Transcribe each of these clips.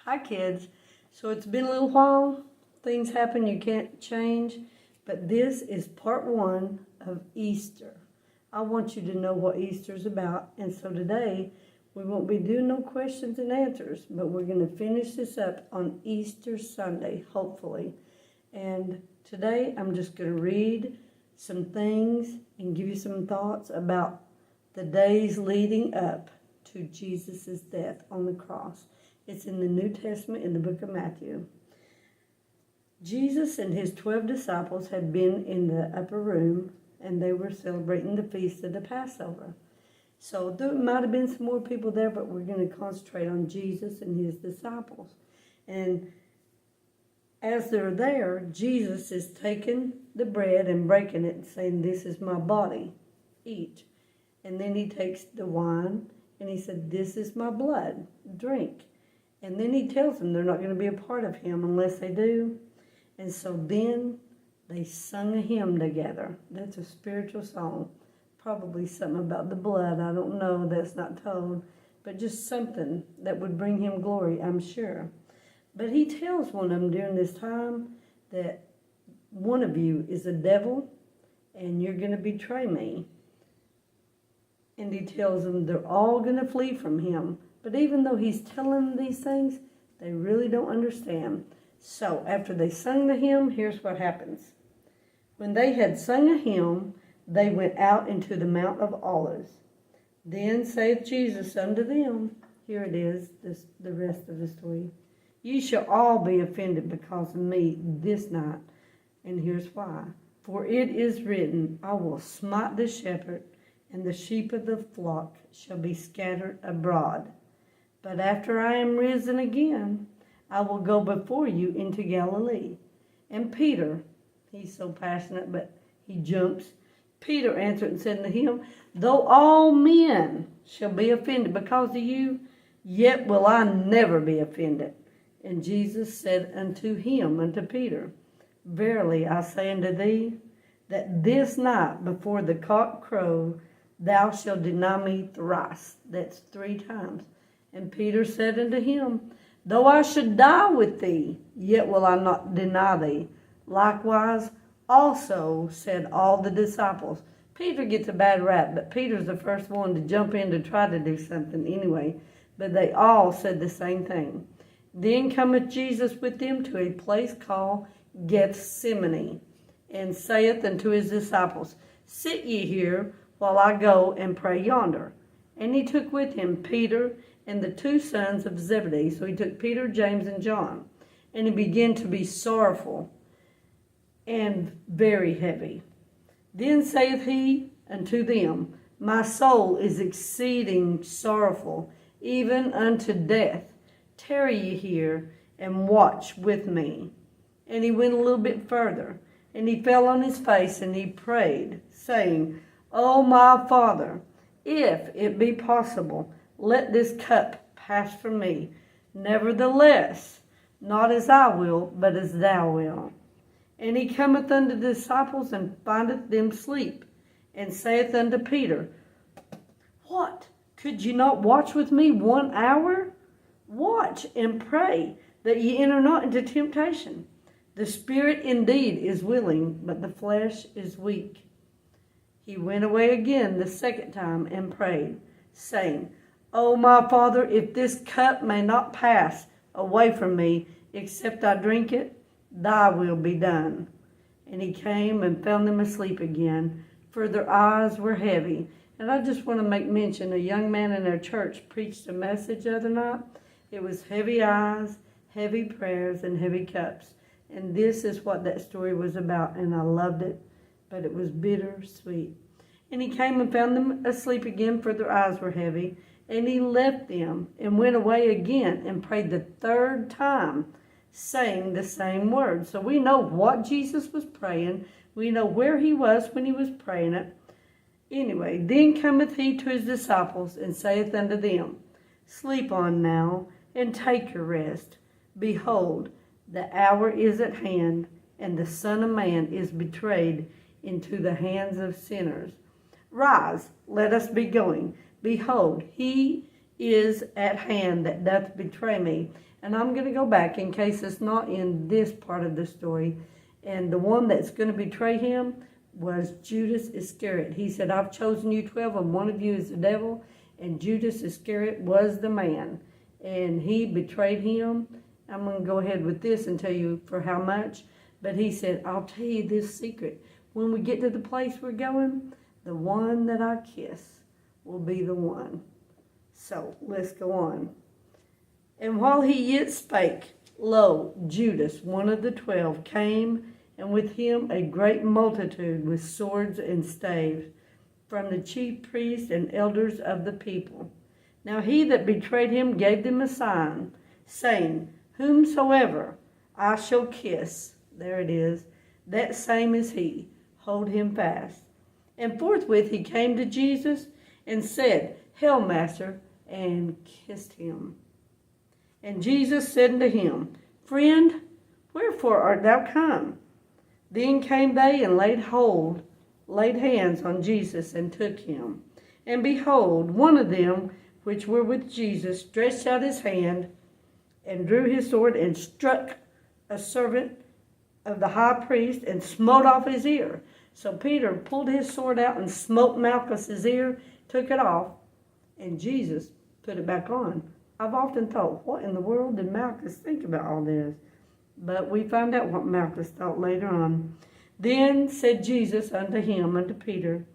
Hi, kids. So it's been a little while. Things happen you can't change. But this is part one of Easter. I want you to know what Easter's about. And so today, we won't be doing no questions and answers, but we're going to finish this up on Easter Sunday, hopefully. And today, I'm just going to read some things and give you some thoughts about the days leading up to Jesus' death on the cross. It's in the New Testament in the book of Matthew. Jesus and his 12 disciples had been in the upper room, and they were celebrating the feast of the Passover. So there might have been some more people there, but we're going to concentrate on Jesus and his disciples. And as they're there, Jesus is taking the bread and breaking it and saying, "This is my body, eat." And then he takes the wine and he said, "This is my blood, drink." And then he tells them they're not going to be a part of him unless they do. And so then they sung a hymn together. That's a spiritual song. Probably something about the blood. I don't know. That's not told. But just something that would bring him glory, I'm sure. But he tells one of them during this time that one of you is a devil and you're going to betray me. And he tells them they're all going to flee from him. But even though he's telling them these things, they really don't understand. So after they sung the hymn, here's what happens. When they had sung a hymn, they went out into the Mount of Olives. Then saith Jesus unto them, here it is, the rest of the story. "Ye shall all be offended because of me this night. And here's why. For it is written, I will smite the shepherd, and the sheep of the flock shall be scattered abroad. But after I am risen again, I will go before you into Galilee." And Peter, he's so passionate, but he jumps. Peter answered and said unto him, "Though all men shall be offended because of you, yet will I never be offended." And Jesus said unto him, unto Peter, "Verily I say unto thee, that this night before the cock crow, thou shalt deny me thrice." That's 3 times. And Peter said unto him, "Though I should die with thee, yet will I not deny thee." Likewise also said all the disciples. Peter gets a bad rap, but Peter's the first one to jump in to try to do something anyway. But they all said the same thing. Then cometh Jesus with them to a place called Gethsemane, and saith unto his disciples, "Sit ye here, while I go and pray yonder." And he took with him Peter and the 2 sons of Zebedee. So he took Peter, James, and John. And he began to be sorrowful and very heavy. Then saith he unto them, "My soul is exceeding sorrowful, even unto death. Tarry ye here, and watch with me." And he went a little bit further, and he fell on his face, and he prayed, saying, "O my Father, if it be possible, let this cup pass from me. Nevertheless, not as I will, but as thou wilt." And he cometh unto the disciples, and findeth them sleep, and saith unto Peter, "What? Could ye not watch with me 1 hour? Watch and pray, that ye enter not into temptation. The spirit indeed is willing, but the flesh is weak." He went away again the 2nd time, and prayed, saying, "O my Father, if this cup may not pass away from me, except I drink it, thy will be done." And he came and found them asleep again, for their eyes were heavy. And I just want to make mention, a young man in our church preached a message the other night. It was heavy eyes, heavy prayers, and heavy cups. And this is what that story was about, and I loved it, but it was bittersweet. And he came and found them asleep again, for their eyes were heavy. And he left them and went away again and prayed the 3rd time, saying the same words. So we know what Jesus was praying. We know where he was when he was praying it. Anyway, then cometh he to his disciples, and saith unto them, "Sleep on now, and take your rest. Behold, the hour is at hand, and the Son of Man is betrayed into the hands of sinners. Rise, let us be going. Behold, he is at hand that doth betray me. And I'm going to go back in case it's not in this part of the story. And the one that's going to betray him was Judas Iscariot. He said, I've chosen you 12 and one of you is the devil. And Judas Iscariot was the man. And he betrayed him. I'm going to go ahead with this and tell you for how much. But he said, I'll tell you this secret. When we get to the place we're going, the one that I kiss will be the one. So let's go on. And while he yet spake, lo, Judas, one of the 12, came, and with him a great multitude with swords and staves, from the chief priests and elders of the people. Now he that betrayed him gave them a sign, saying, Whomsoever I shall kiss, there it is, that same is he, hold him fast. And forthwith he came to Jesus and said, Hail, Master, and kissed him. And Jesus said unto him, Friend, wherefore art thou come? Then came they and laid hands on Jesus, and took him. And behold, one of them which were with Jesus stretched out his hand, and drew his sword, and struck a servant of the high priest, and smote off his ear. So Peter pulled his sword out and smote Malchus's ear, took it off, and Jesus put it back on. I've often thought, what in the world did Malchus think about all this? But we find out what Malchus thought later on. Then said Jesus unto him, unto Peter,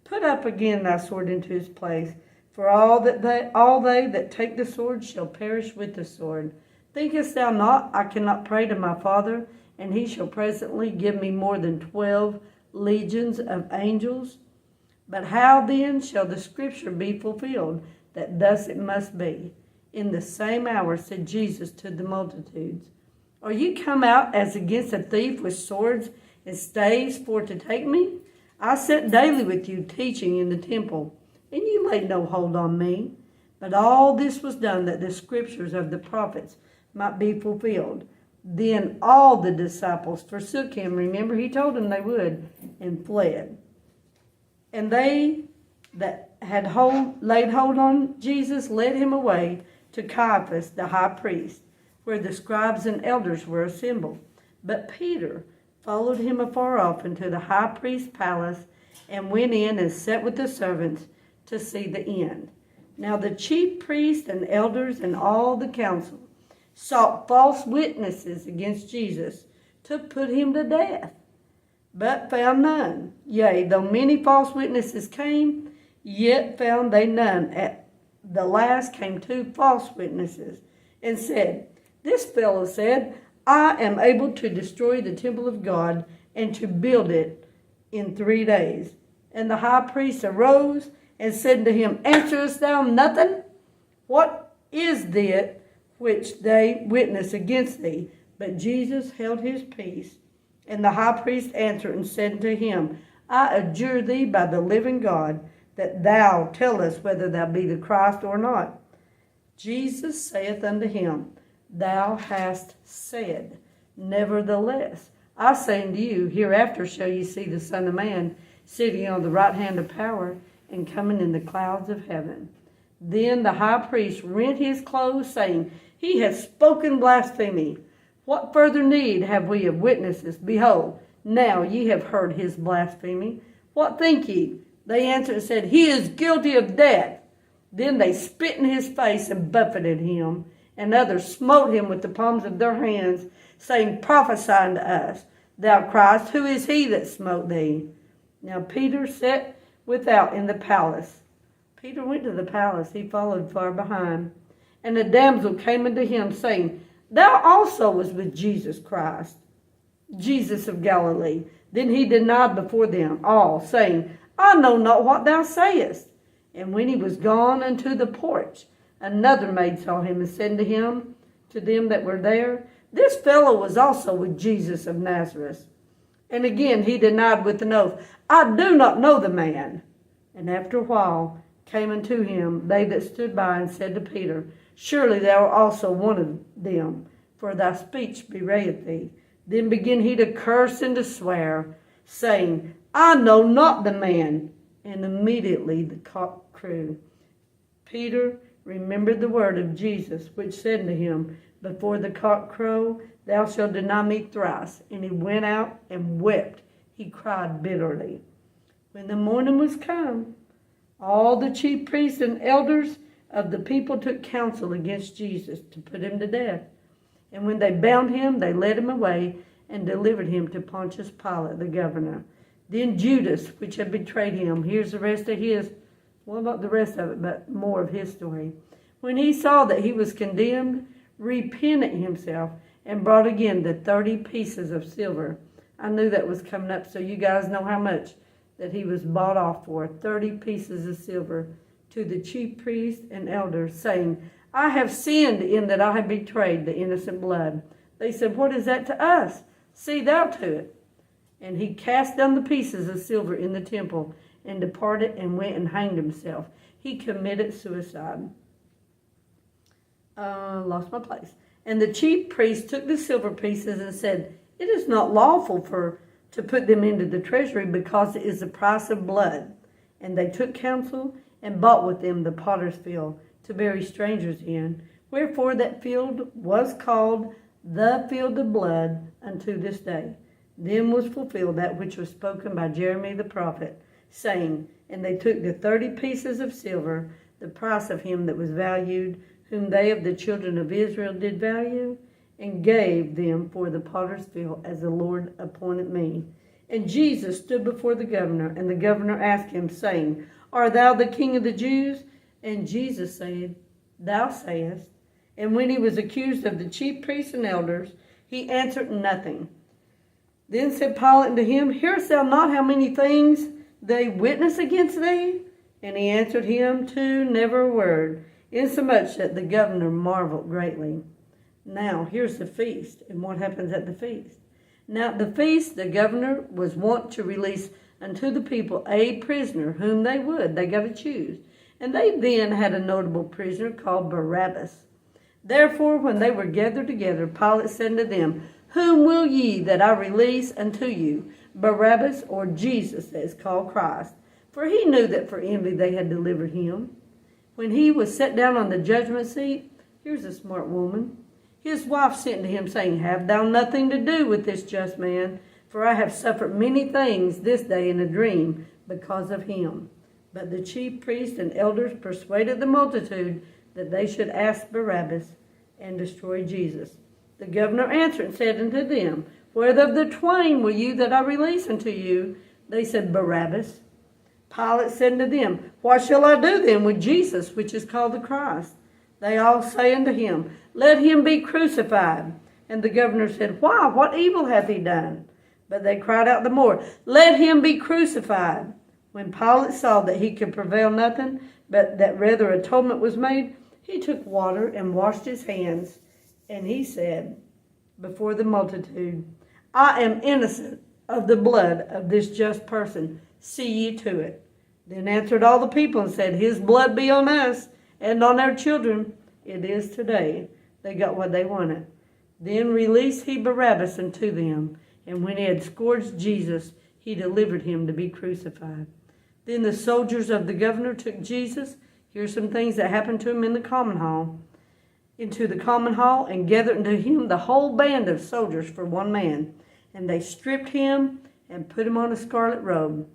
Put up again thy sword into his place, for all they that take the sword shall perish with the sword. Thinkest thou not I cannot pray to my Father, and he shall presently give me more than 12 legions of angels? But how then shall the scripture be fulfilled, that thus it must be? In the same hour said Jesus to the multitudes, Are ye come out as against a thief with swords and staves for to take me? I sat daily with you teaching in the temple, and you laid no hold on me. But all this was done that the scriptures of the prophets might be fulfilled. Then all the disciples forsook him. Remember, he told them they would, and fled. And they that had laid hold on Jesus led him away to Caiaphas the high priest, where the scribes and elders were assembled. But Peter followed him afar off into the high priest's palace, and went in and sat with the servants to see the end. Now the chief priests and elders and all the council sought false witnesses against Jesus to put him to death, but found none. Yea, though many false witnesses came, yet found they none. At the last came 2 false witnesses, and said, This fellow said, I am able to destroy the temple of God, and to build it in 3 days. And the high priest arose and said to him, Answerest thou nothing? What is it which they witness against thee? But Jesus held his peace. And the high priest answered and said to him, I adjure thee by the living God, that thou tell us whether thou be the Christ or not. Jesus saith unto him, Thou hast said. Nevertheless, I say unto you, hereafter shall ye see the Son of Man sitting on the right hand of power, and coming in the clouds of heaven. Then the high priest rent his clothes, saying, He hath spoken blasphemy. What further need have we of witnesses? Behold, now ye have heard his blasphemy. What think ye? They answered and said, He is guilty of death. Then they spit in his face and buffeted him. And others smote him with the palms of their hands, saying, Prophesy unto us, thou Christ, who is he that smote thee? Now Peter sat without in the palace. Peter went to the palace, he followed far behind. And a damsel came unto him, saying, Thou also was with Jesus Christ, Jesus of Galilee. Then he denied before them all, saying, I know not what thou sayest. And when he was gone unto the porch, another maid saw him, and said to them that were there, This fellow was also with Jesus of Nazareth. And again he denied with an oath, I do not know the man. And after a while came unto him they that stood by, and said to Peter, Surely thou art also one of them, for thy speech bewrayeth thee. Then began he to curse and to swear, saying, I know not the man. And immediately the cock crew. Peter remembered the word of Jesus, which said to him, Before the cock crow, thou shalt deny me thrice. And he went out and wept. He cried bitterly. When the morning was come, all the chief priests and elders of the people took counsel against Jesus to put him to death. And when they bound him, they led him away and delivered him to Pontius Pilate, the governor. Then Judas, which had betrayed him, here's the rest of his, well, not the rest of it, but more of his story. When he saw that he was condemned, repented himself and brought again the 30 pieces of silver. I knew that was coming up, so you guys know how much that he was bought off for, 30 pieces of silver, to the chief priests and elders, saying, I have sinned in that I have betrayed the innocent blood. They said, What is that to us? See thou to it. And he cast down the pieces of silver in the temple and departed and went and hanged himself. He committed suicide. Lost my place. And the chief priest took the silver pieces and said, It is not lawful to put them into the treasury, because it is the price of blood. And they took counsel and bought with them the potter's field to bury strangers in. Wherefore that field was called the field of blood unto this day. Then was fulfilled that which was spoken by Jeremy the prophet, saying, And they took the 30 pieces of silver, the price of him that was valued, whom they of the children of Israel did value, and gave them for the potter's field, as the Lord appointed me. And Jesus stood before the governor, and the governor asked him, saying, Art thou the king of the Jews? And Jesus said, Thou sayest. And when he was accused of the chief priests and elders, he answered nothing. Then said Pilate unto him, Hearest thou not how many things they witness against thee? And he answered him too never a word, insomuch that the governor marveled greatly. Now, here's the feast, and what happens at the feast. Now, at the feast, the governor was wont to release unto the people a prisoner, whom they would. They got to choose. And they then had a notable prisoner called Barabbas. Therefore, when they were gathered together, Pilate said unto them, Whom will ye that I release unto you, Barabbas or Jesus, that is called Christ? For he knew that for envy they had delivered him. When he was set down on the judgment seat, here's a smart woman. His wife sent to him, saying, Have thou nothing to do with this just man? For I have suffered many things this day in a dream because of him. But the chief priests and elders persuaded the multitude that they should ask Barabbas and destroy Jesus. The governor answered and said unto them, Whether of the twain will you that I release unto you? They said, Barabbas. Pilate said unto them, What shall I do then with Jesus, which is called the Christ? They all say unto him, Let him be crucified. And the governor said, Why? What evil hath he done? But they cried out the more, Let him be crucified. When Pilate saw that he could prevail nothing, but that rather atonement was made, he took water and washed his hands. And he said before the multitude, I am innocent of the blood of this just person. See ye to it. Then answered all the people and said, His blood be on us and on our children. It is today. They got what they wanted. Then released he Barabbas unto them. And when he had scourged Jesus, he delivered him to be crucified. Then the soldiers of the governor took Jesus. Here's some things that happened to him in the common hall. Into the common hall, and gathered unto him the whole band of soldiers for one man. And they stripped him and put him on a scarlet robe.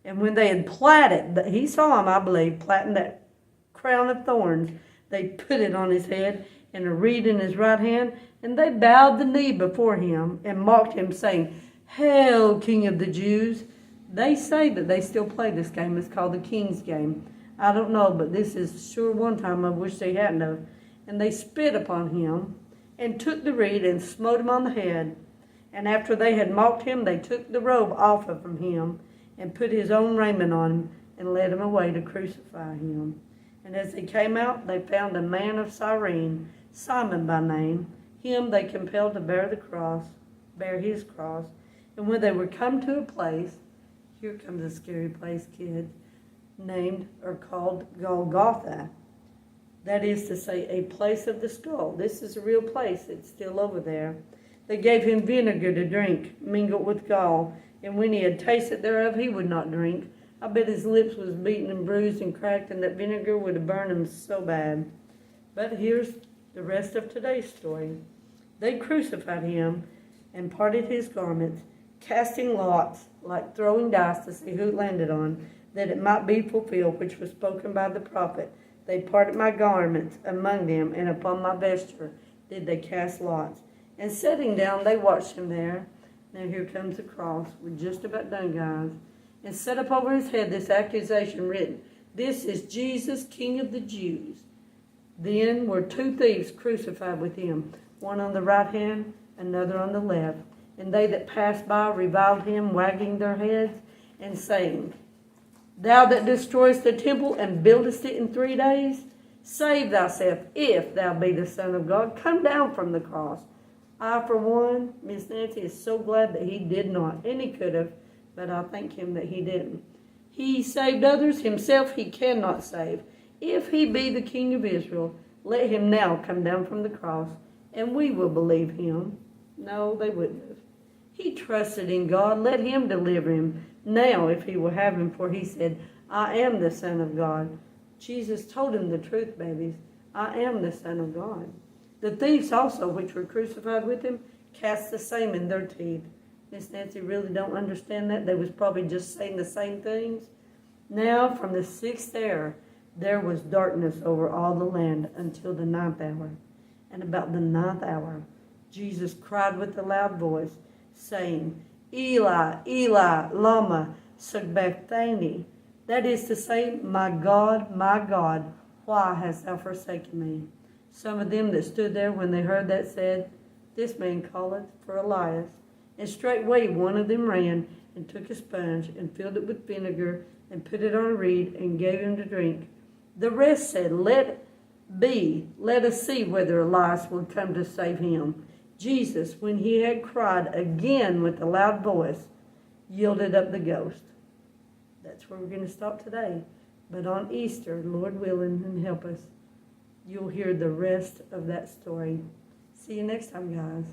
And when they had plaited, he saw him, I believe, plaiting that crown of thorns, they put it on his head and a reed in his right hand, and they bowed the knee before him and mocked him, saying, Hail, King of the Jews. They say that they still play this game. It's called the King's Game. I don't know, but this is sure one time I wish they hadn't of. And they spit upon him and took the reed and smote him on the head. And after they had mocked him, they took the robe off of him and put his own raiment on him and led him away to crucify him. And as they came out, they found a man of Cyrene, Simon by name. Him they compelled to bear his cross. And when they were come to a place, here comes a scary place, kids, named or called Golgotha. That is to say, a place of the skull. This is a real place. It's still over there. They gave him vinegar to drink, mingled with gall. And when he had tasted thereof, he would not drink. I bet his lips was beaten and bruised and cracked, and that vinegar would have burned him so bad. But here's the rest of today's story. They crucified him and parted his garments, casting lots, like throwing dice to see who it landed on, that it might be fulfilled, which was spoken by the prophet. They parted my garments among them, and upon my vesture did they cast lots. And sitting down, they watched him there. Now here comes the cross. We're just about done, guys. And set up over his head this accusation written, "This is Jesus, King of the Jews." Then were two thieves crucified with him, one on the right hand, another on the left. And they that passed by reviled him, wagging their heads, and saying, "Thou that destroyest the temple and buildest it in 3 days, save thyself, if thou be the Son of God. Come down from the cross." I, for one, Miss Nancy, is so glad that he did not. And he could have, but I thank him that he didn't. He saved others, himself he cannot save. If he be the King of Israel, let him now come down from the cross, and we will believe him. No, they wouldn't have. He trusted in God. Let him deliver him now if he will have him, for he said, "I am the Son of God." Jesus told him the truth, babies. I am the Son of God. The thieves also, which were crucified with him, cast the same in their teeth. Miss Nancy really don't understand that. They was probably just saying the same things. Now from the 6th hour, there was darkness over all the land until the 9th hour. And about the 9th hour, Jesus cried with a loud voice, saying, "Eli, Eli, lama sabachthani." That is to say, my God, why hast thou forsaken me?" Some of them that stood there when they heard that said, "This man calleth for Elias." And straightway one of them ran and took a sponge and filled it with vinegar and put it on a reed and gave him to drink. The rest said, "Let us see whether Elias will come to save him." Jesus, when he had cried again with a loud voice, yielded up the ghost. That's where we're going to stop today. But on Easter, Lord willing and help us, you'll hear the rest of that story. See you next time, guys.